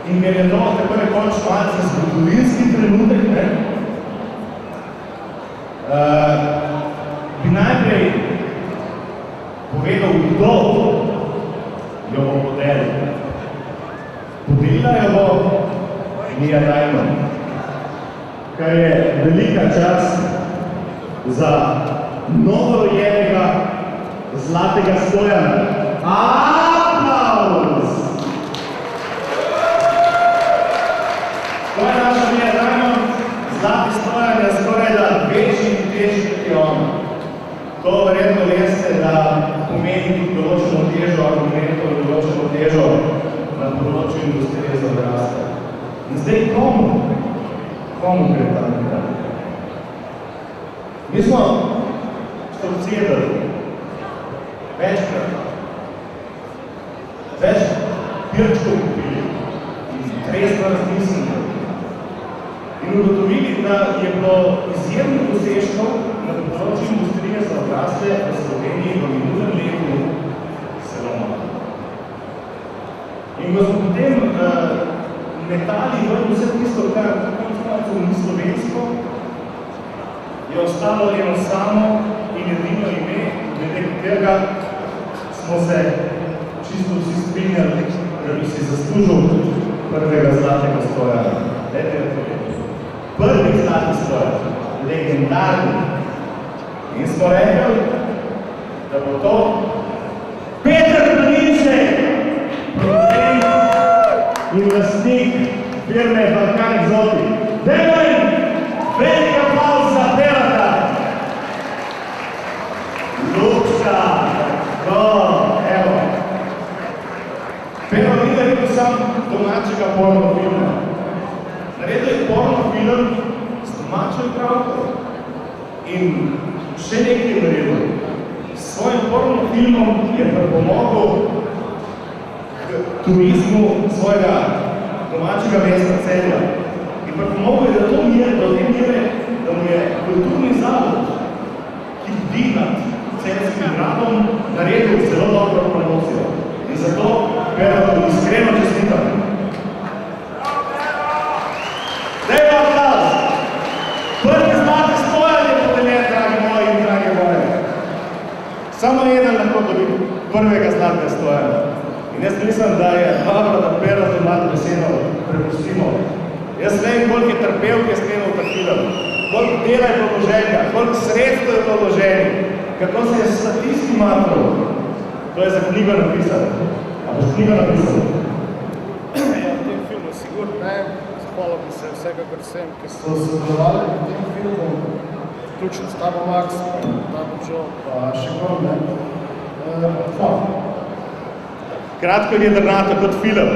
In ker je to tako nekoč malce zgodovinski trenutek, ne, bi najprej povedal, kdo jo bo podelil. Podelila jo bo Mija Dajman, kar je velika čast za novorojenega Zlatega Stojana. Aplauz! To je naša Mija Dajman, Zlati Stojan je skoraj da večji in težji kot je ona. To verjetno veste, da pomeni tudi določeno težo argumentov in določeno težo na področju industrije za odraste. In zdaj komu gre ta nekaj? Mi smo odsedali večkrat, več pirčkov kupili in resno razmislili in ugotovili, da je bilo izjemno dosežkov na področju industrije za odrasle v Sloveniji v minulem letu zelo malo. In ko smo potem metali ven vse tisto, kar končalcev ni slovensko, je ostalo eno samo in edino ime, glede katerega smo se čisto vsi strinjali, da bi si zaslužil prvega Zlatega Stojana. Prvi Zlati Stojan, legendarni. In smo rekli, da bo to Peter Planinšek, producent in lastnik firme Balkan Exotic. Dajmo jim velik aplauz za Perata! Lukša! Evo. Pero ni naredil sam domačega porno filma. Naredil je porno film s domačo igralko in še nekaj naredil. S svojim porno filmom je pripomogel k turizmu svojega domačega mesta Celja. In pripomogel je do te mere, da mu je kulturni zavod, ki bdi nad Celjskim gradom, naredil zelo dobro promocijo. In zato Peratu iskreno čestitam. Dajmo aplauz! Prvi Zlati Stojan je podeljen, dragi moji in dragi moje. Samo eden lahko dobi prvega Zlatega Stojana. In jaz mislim, da je dobro, da Peratu malo besedo prepustimo. Jaz vem, koliko je trpel, ki je snemal ta film, koliko dela je bilo vloženega, koliko sredstev je bilo vloženih, kako se je statistični matrov. To je za knjigo napisano. A boš knjigo napisano? Ja, v tem filmu sigurno ne. Zahvalil bi se vsekakor vsem, ki so sodelovali v tem filmu, vključno s tabo Max, tabo Joe, pa še kom, ne. Hvala. Kratko in jedrnato kot film.